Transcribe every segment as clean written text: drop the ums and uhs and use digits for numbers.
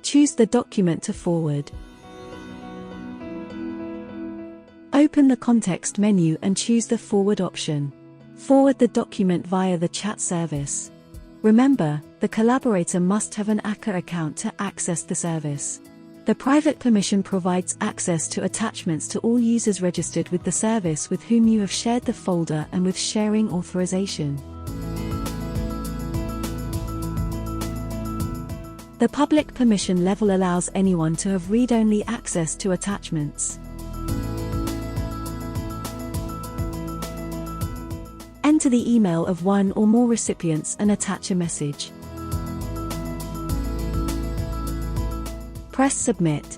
Choose the document to forward. Open the context menu and choose the Forward option. Forward the document via the chat service. Remember, the collaborator must have an ACCA account to access the service. The private permission provides access to attachments to all users registered with the service with whom you have shared the folder and with sharing authorization. The public permission level allows anyone to have read-only access to attachments. Enter the email of one or more recipients and attach a message. Press Submit.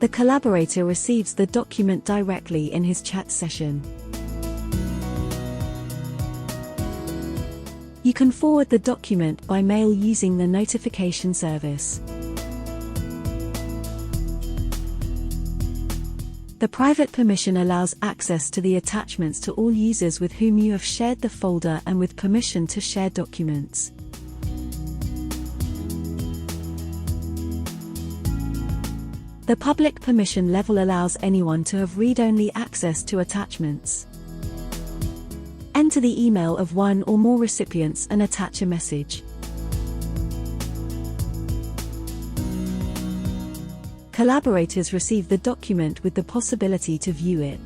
The collaborator receives the document directly in his chat session. You can forward the document by mail using the notification service. The private permission allows access to the attachments to all users with whom you have shared the folder and with permission to share documents. The public permission level allows anyone to have read-only access to attachments. Enter the email of one or more recipients and attach a message. Collaborators receive the document with the possibility to view it.